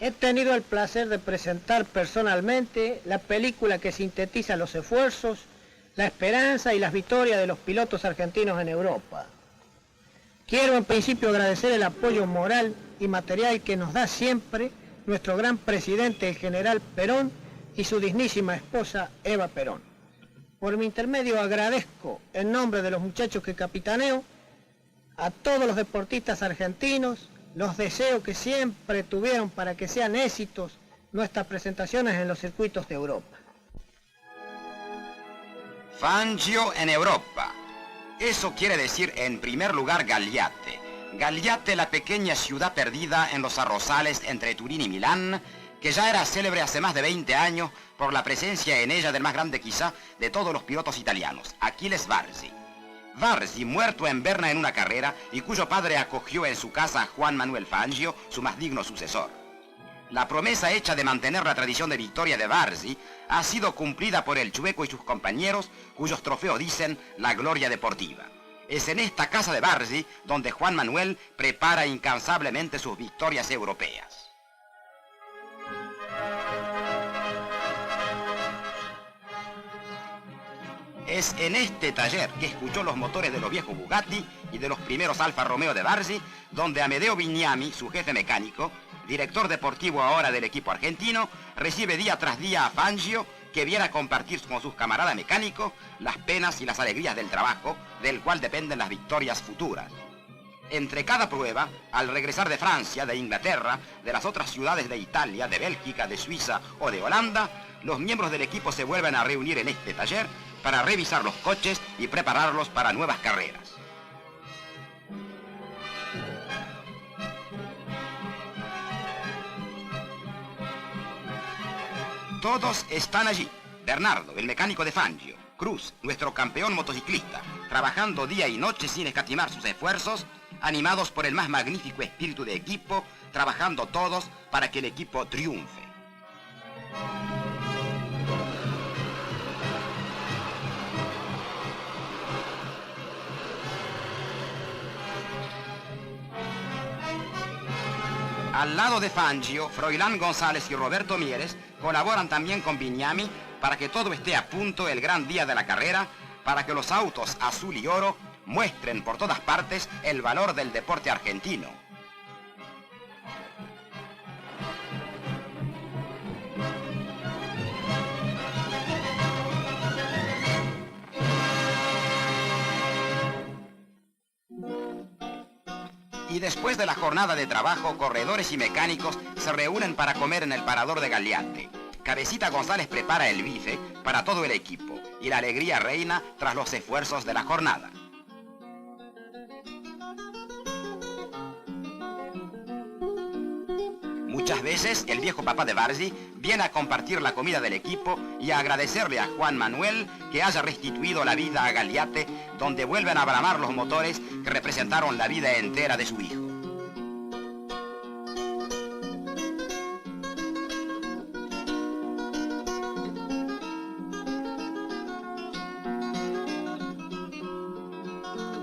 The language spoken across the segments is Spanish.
He tenido el placer de presentar personalmente la película que sintetiza los esfuerzos, la esperanza y las victorias de los pilotos argentinos en Europa. Quiero en principio agradecer el apoyo moral y material que nos da siempre nuestro gran presidente, el general Perón, y su dignísima esposa, Eva Perón. Por mi intermedio agradezco, en nombre de los muchachos que capitaneo, a todos los deportistas argentinos, los deseos que siempre tuvieron para que sean éxitos nuestras presentaciones en los circuitos de Europa. Fangio en Europa. Eso quiere decir en primer lugar Gagliate. Gagliate, la pequeña ciudad perdida en los arrozales entre Turín y Milán, que ya era célebre hace más de 20 años por la presencia en ella del más grande quizá de todos los pilotos italianos, Achilles Varzi. Varzi, muerto en Berna en una carrera y cuyo padre acogió en su casa a Juan Manuel Fangio, su más digno sucesor. La promesa hecha de mantener la tradición de victoria de Varzi ha sido cumplida por el Chueco y sus compañeros, cuyos trofeos dicen la gloria deportiva. Es en esta casa de Varzi donde Juan Manuel prepara incansablemente sus victorias europeas. Es en este taller que escuchó los motores de los viejos Bugatti y de los primeros Alfa Romeo de Varzi, donde Amedeo Vignami, su jefe mecánico, director deportivo ahora del equipo argentino, recibe día tras día a Fangio, que viene a compartir con sus camaradas mecánicos las penas y las alegrías del trabajo, del cual dependen las victorias futuras. Entre cada prueba, al regresar de Francia, de Inglaterra, de las otras ciudades de Italia, de Bélgica, de Suiza o de Holanda, los miembros del equipo se vuelven a reunir en este taller para revisar los coches y prepararlos para nuevas carreras. Todos están allí. Bernardo, el mecánico de Fangio, Cruz, nuestro campeón motociclista, trabajando día y noche sin escatimar sus esfuerzos, animados por el más magnífico espíritu de equipo, trabajando todos para que el equipo triunfe. Al lado de Fangio, Froilán González y Roberto Mieres colaboran también con Vignami para que todo esté a punto el gran día de la carrera, para que los autos azul y oro muestren por todas partes el valor del deporte argentino. Y después de la jornada de trabajo, corredores y mecánicos se reúnen para comer en el parador de Gagliate. Cabecita González prepara el bife para todo el equipo y la alegría reina tras los esfuerzos de la jornada. Muchas veces el viejo papá de Varzi viene a compartir la comida del equipo y a agradecerle a Juan Manuel que haya restituido la vida a Gagliate, donde vuelven a bramar los motores que representaron la vida entera de su hijo.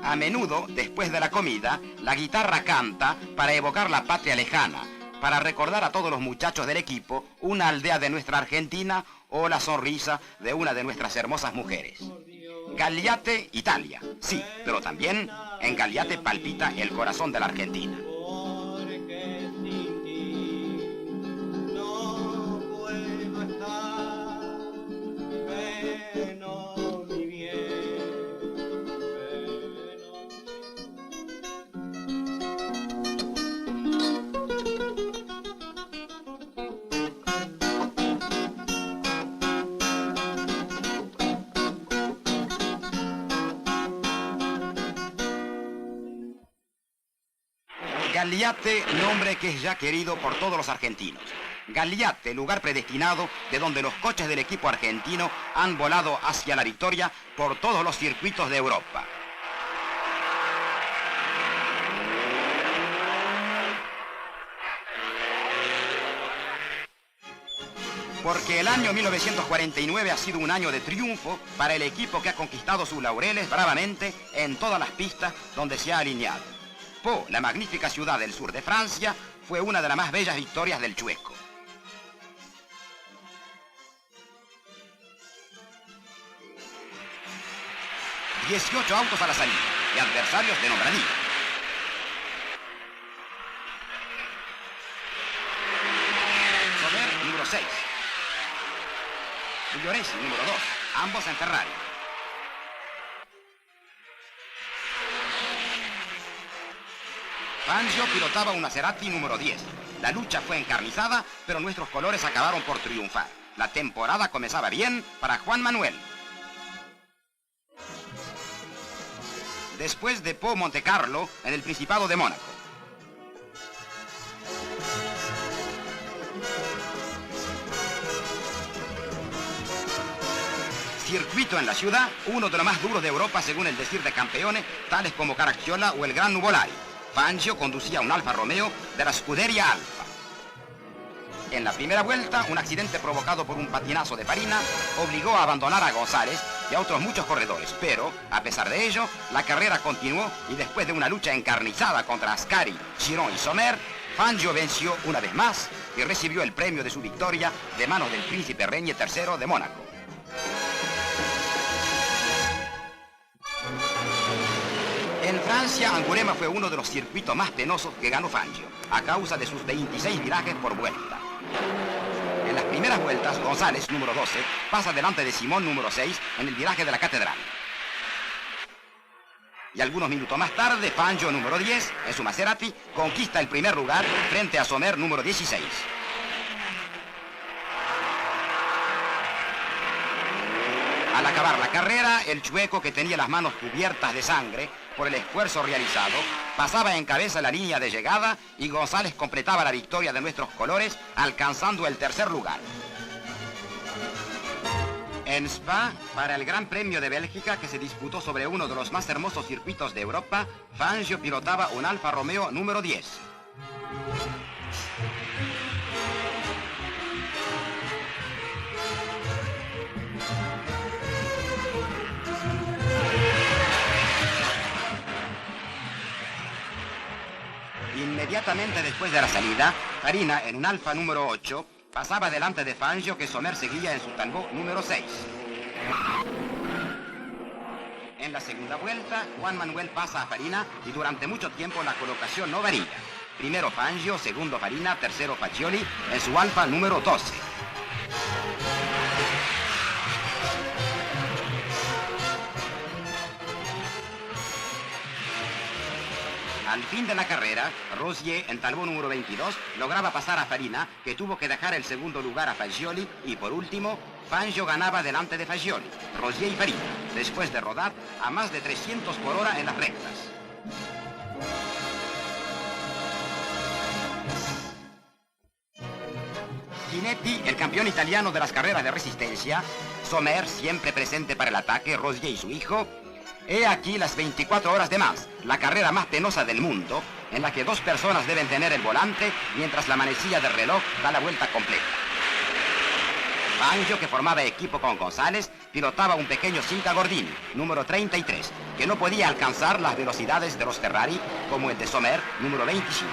A menudo, después de la comida, la guitarra canta para evocar la patria lejana, para recordar a todos los muchachos del equipo una aldea de nuestra Argentina o la sonrisa de una de nuestras hermosas mujeres. Gagliate, Italia. Sí, pero también en Gagliate palpita el corazón de la Argentina. Gagliate, nombre que es ya querido por todos los argentinos. Gagliate, lugar predestinado de donde los coches del equipo argentino han volado hacia la victoria por todos los circuitos de Europa. Porque el año 1949 ha sido un año de triunfo para el equipo que ha conquistado sus laureles bravamente en todas las pistas donde se ha alineado. Pau, la magnífica ciudad del sur de Francia, fue una de las más bellas victorias del Chueco. ...18 autos a la salida y adversarios de nombradía. Soler, número 6. Villoresi, número 2, ambos en Ferrari. Fangio pilotaba un Maserati número 10. La lucha fue encarnizada, pero nuestros colores acabaron por triunfar. La temporada comenzaba bien para Juan Manuel. Después de Pau Montecarlo en el Principado de Mónaco. Circuito en la ciudad, uno de los más duros de Europa según el decir de campeones, tales como Caracciola o el Gran Nuvolari. Fangio conducía un Alfa Romeo de la Scuderia Alfa. En la primera vuelta, un accidente provocado por un patinazo de Farina obligó a abandonar a González y a otros muchos corredores, pero, a pesar de ello, la carrera continuó y después de una lucha encarnizada contra Ascari, Chiron y Sommer, Fangio venció una vez más y recibió el premio de su victoria de manos del príncipe Regne III de Mónaco. En Francia, Angulema fue uno de los circuitos más penosos que ganó Fangio, a causa de sus 26 virajes por vuelta. En las primeras vueltas, González, número 12, pasa delante de Simón, número 6, en el viraje de la Catedral. Y algunos minutos más tarde, Fangio, número 10, en su Maserati, conquista el primer lugar frente a Sommer, número 16. Al acabar la carrera, el Chueco, que tenía las manos cubiertas de sangre por el esfuerzo realizado, pasaba en cabeza la línea de llegada y González completaba la victoria de nuestros colores, alcanzando el tercer lugar. En Spa, para el Gran Premio de Bélgica, que se disputó sobre uno de los más hermosos circuitos de Europa, Fangio pilotaba un Alfa Romeo número 10. Inmediatamente después de la salida, Farina, en un Alfa número 8, pasaba delante de Fangio, que Sommer seguía en su Tango número 6. En la segunda vuelta, Juan Manuel pasa a Farina y durante mucho tiempo la colocación no varía. Primero Fangio, segundo Farina, tercero Fagioli, en su Alfa número 12. Al fin de la carrera, Rosier, en Talbot número 22, lograba pasar a Farina, que tuvo que dejar el segundo lugar a Fagioli, y por último, Fangio ganaba delante de Fagioli, Rosier y Farina, después de rodar a más de 300 por hora en las rectas. Chinetti, el campeón italiano de las carreras de resistencia, Sommer, siempre presente para el ataque, Rosier y su hijo. He aquí las 24 horas de Mans, la carrera más penosa del mundo, en la que dos personas deben tener el volante mientras la manecilla del reloj da la vuelta completa. Fangio, que formaba equipo con González, pilotaba un pequeño Cinca Gordini, número 33, que no podía alcanzar las velocidades de los Ferrari, como el de Sommer, número 25.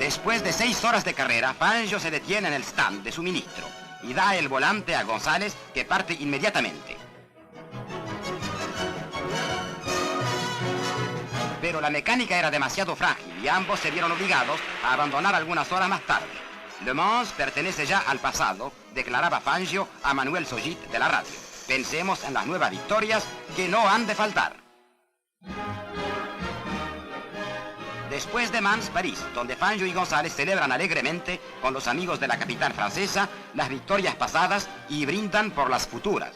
Después de 6 horas de carrera, Fangio se detiene en el stand de suministro y da el volante a González, que parte inmediatamente. Pero la mecánica era demasiado frágil y ambos se vieron obligados a abandonar algunas horas más tarde. Le Mans pertenece ya al pasado, declaraba Fangio a Manuel Sogit de la radio. Pensemos en las nuevas victorias que no han de faltar. Después de Mans, París, donde Fangio y González celebran alegremente con los amigos de la capital francesa las victorias pasadas y brindan por las futuras.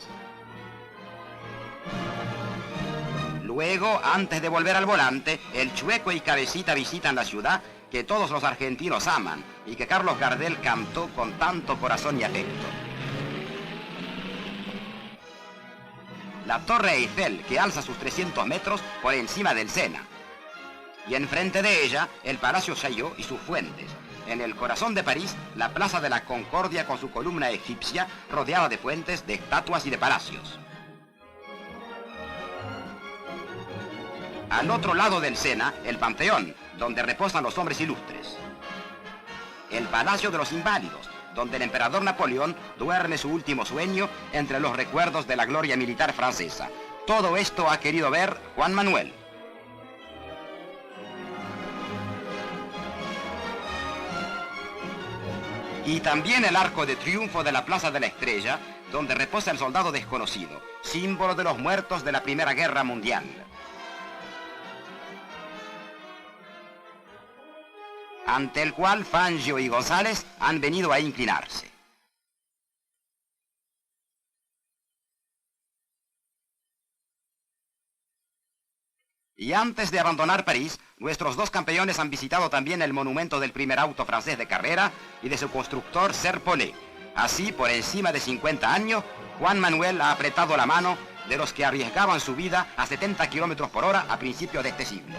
Luego, antes de volver al volante, el Chueco y Cabecita visitan la ciudad que todos los argentinos aman y que Carlos Gardel cantó con tanto corazón y afecto. La Torre Eiffel, que alza sus 300 metros por encima del Sena. Y enfrente de ella, el Palacio Chaillot y sus fuentes. En el corazón de París, la Plaza de la Concordia con su columna egipcia rodeada de fuentes, de estatuas y de palacios. Al otro lado del Sena, el Panteón, donde reposan los hombres ilustres. El Palacio de los Inválidos, donde el emperador Napoleón duerme su último sueño entre los recuerdos de la gloria militar francesa. Todo esto ha querido ver Juan Manuel. Y también el Arco de Triunfo de la Plaza de la Estrella, donde reposa el soldado desconocido, símbolo de los muertos de la Primera Guerra Mundial. Ante el cual Fangio y González han venido a inclinarse. Y antes de abandonar París, nuestros dos campeones han visitado también el monumento del primer auto francés de carrera y de su constructor Serpollet. Así, por encima de 50 años, Juan Manuel ha apretado la mano de los que arriesgaban su vida a 70 kilómetros por hora a principios de este siglo.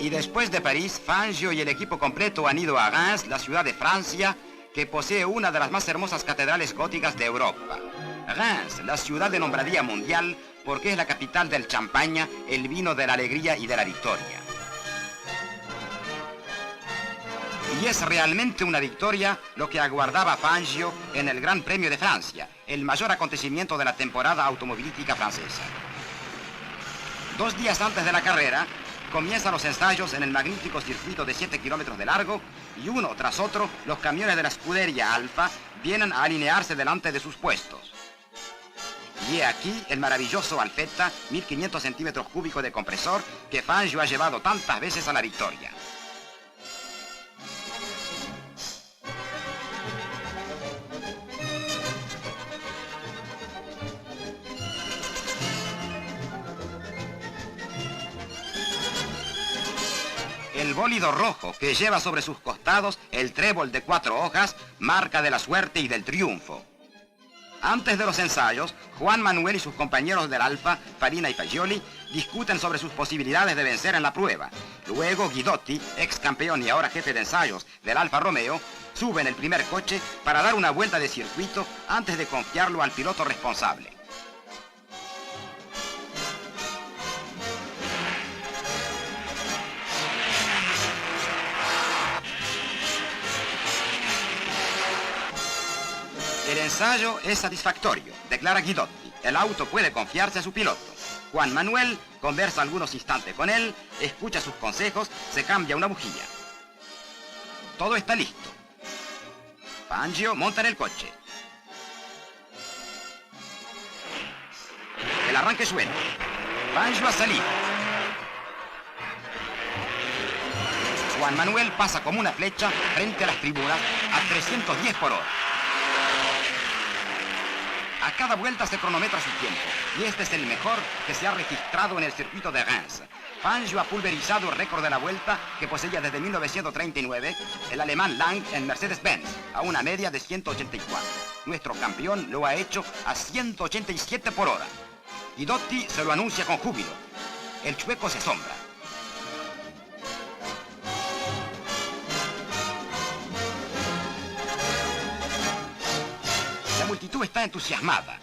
Y después de París, Fangio y el equipo completo han ido a Reims, la ciudad de Francia, que posee una de las más hermosas catedrales góticas de Europa. Reims, la ciudad de nombradía mundial, porque es la capital del champaña, el vino de la alegría y de la victoria. Y es realmente una victoria lo que aguardaba Fangio en el Gran Premio de Francia, el mayor acontecimiento de la temporada automovilística francesa. 2 días antes de la carrera, comienzan los ensayos en el magnífico circuito de 7 kilómetros de largo y uno tras otro los camiones de la escudería Alfa vienen a alinearse delante de sus puestos. Y he aquí el maravilloso Alfetta, 1500 centímetros cúbicos de compresor que Fangio ha llevado tantas veces a la victoria. El bólido rojo que lleva sobre sus costados el trébol de 4 hojas, marca de la suerte y del triunfo. Antes de los ensayos, Juan Manuel y sus compañeros del Alfa, Farina y Fagioli, discuten sobre sus posibilidades de vencer en la prueba. Luego Guidotti, ex campeón y ahora jefe de ensayos del Alfa Romeo, sube en el primer coche para dar una vuelta de circuito antes de confiarlo al piloto responsable. El ensayo es satisfactorio, declara Guidotti. El auto puede confiarse a su piloto. Juan Manuel conversa algunos instantes con él, escucha sus consejos, se cambia una bujía. Todo está listo. Fangio monta en el coche. El arranque suena. Fangio ha salido. Juan Manuel pasa como una flecha frente a las tribunas a 310 por hora. A cada vuelta se cronometra su tiempo, y este es el mejor que se ha registrado en el circuito de Reims. Fangio ha pulverizado el récord de la vuelta que poseía desde 1939 el alemán Lang en Mercedes-Benz, a una media de 184. Nuestro campeón lo ha hecho a 187 por hora. Guidotti se lo anuncia con júbilo. El Chueco se asombra. La multitud está entusiasmada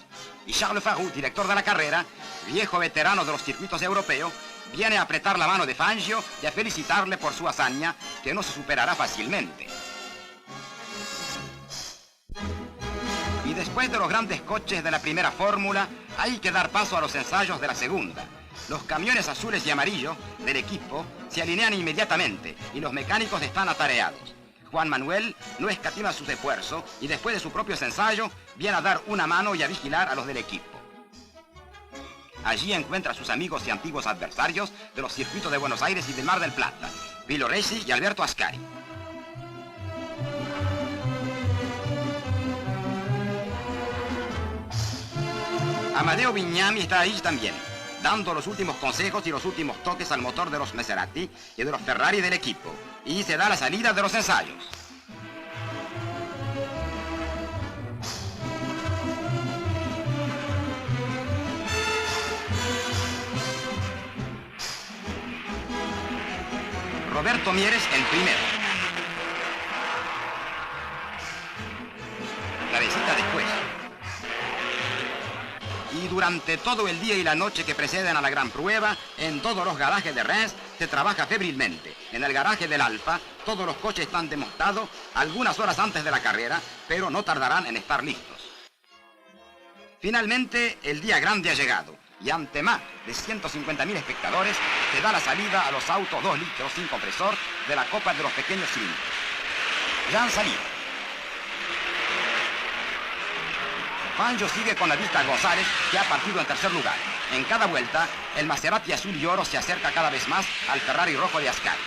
y Charles Faroux, director de la carrera, viejo veterano de los circuitos europeos, Viene a apretar la mano de Fangio y a felicitarle por su hazaña, que no se superará fácilmente. Y después de los grandes coches de la primera fórmula, hay que dar paso a los ensayos de la segunda. Los camiones azules y amarillos del equipo se alinean inmediatamente y los mecánicos están atareados. Juan Manuel no escatima sus esfuerzos y después de sus propios ensayos viene a dar una mano y a vigilar a los del equipo. Allí encuentra a sus amigos y antiguos adversarios de los circuitos de Buenos Aires y del Mar del Plata, Pilo Resi y Alberto Ascari. Amadeo Bignami está ahí también, dando los últimos consejos y los últimos toques al motor de los Maserati y de los Ferrari del equipo, y se da la salida de los ensayos. Roberto Mieres el primero. Cabecita después. Y durante todo el día y la noche que preceden a la gran prueba, en todos los garajes de Reims se trabaja febrilmente. En el garaje del Alfa, todos los coches están desmontados algunas horas antes de la carrera, pero no tardarán en estar listos. Finalmente, el día grande ha llegado, y ante más de 150.000 espectadores, se da la salida a los autos 2 litros sin compresor de la Copa de los Pequeños Cilindros. Ya han salido. Fangio sigue con la vista a González, que ha partido en tercer lugar. En cada vuelta, el Maserati azul y oro se acerca cada vez más al Ferrari rojo de Ascari.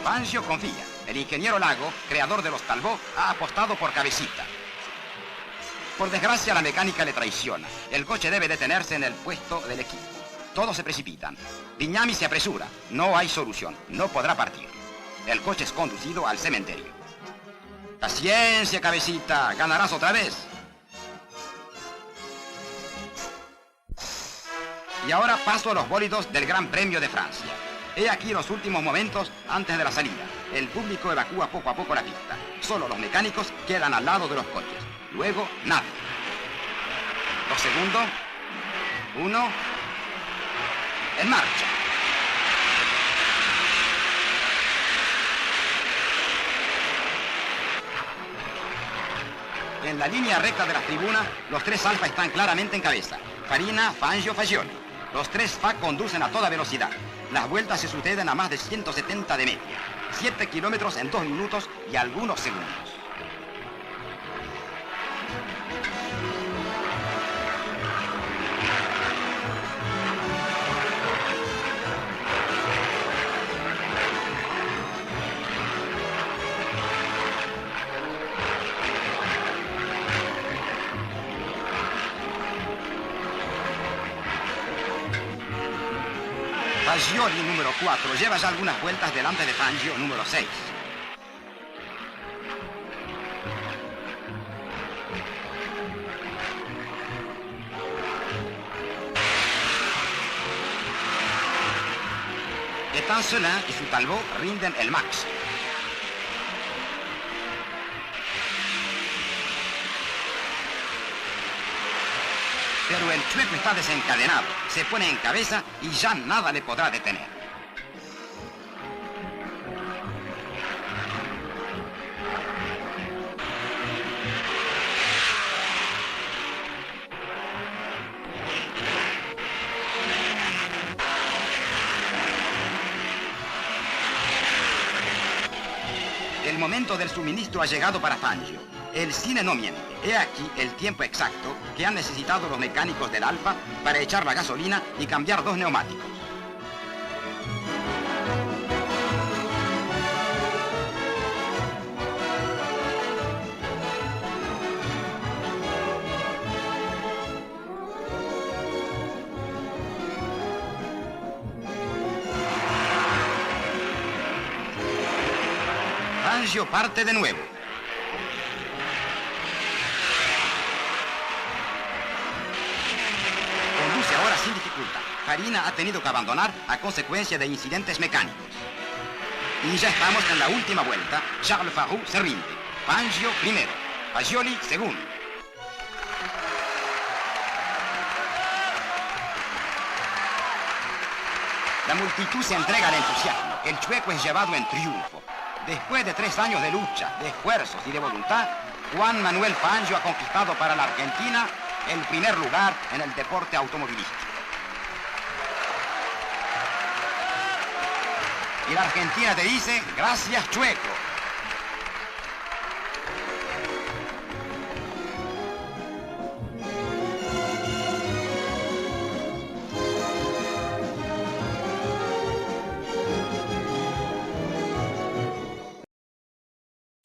Fangio confía. El ingeniero Lago, creador de los Talbot, ha apostado por Cabecita. Por desgracia, la mecánica le traiciona. El coche debe detenerse en el puesto del equipo. Todos se precipitan. Bignami se apresura. No hay solución. No podrá partir. El coche es conducido al cementerio. Paciencia, Cabecita. Ganarás otra vez. Y ahora paso a los bólidos del Gran Premio de Francia. He aquí los últimos momentos antes de la salida. El público evacúa poco a poco la pista. Solo los mecánicos quedan al lado de los coches. Luego, nada. 2 segundos. 1. En marcha. En la línea recta de las tribunas, los 3 Alfa están claramente en cabeza. Farina, Fangio, Fagioli. Los 3 FA conducen a toda velocidad. Las vueltas se suceden a más de 170 de media. 7 kilómetros en 2 minutos y algunos segundos. Fagioli, número 4, lleva ya algunas vueltas delante de Fangio, número 6. Etancelin y su Talbot rinden el máximo. Pero el chueco está desencadenado, se pone en cabeza y ya nada le podrá detener. El momento del suministro ha llegado para Fangio. El cine no miente. He aquí el tiempo exacto que han necesitado los mecánicos del Alfa para echar la gasolina y cambiar 2 neumáticos. Fangio parte de nuevo. Conduce ahora sin dificultad. Farina ha tenido que abandonar a consecuencia de incidentes mecánicos. Y ya estamos en la última vuelta. Charles Faroux se rinde. Fangio primero, Fagioli segundo. La multitud se entrega al entusiasmo. El Chueco es llevado en triunfo. Después de 3 años de lucha, de esfuerzos y de voluntad, Juan Manuel Fangio ha conquistado para la Argentina el primer lugar en el deporte automovilístico. Y la Argentina te dice, gracias Chueco.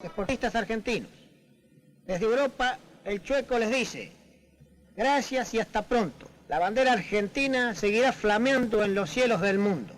Deportistas argentinos. Desde Europa, el Chueco les dice, gracias y hasta pronto. La bandera argentina seguirá flameando en los cielos del mundo.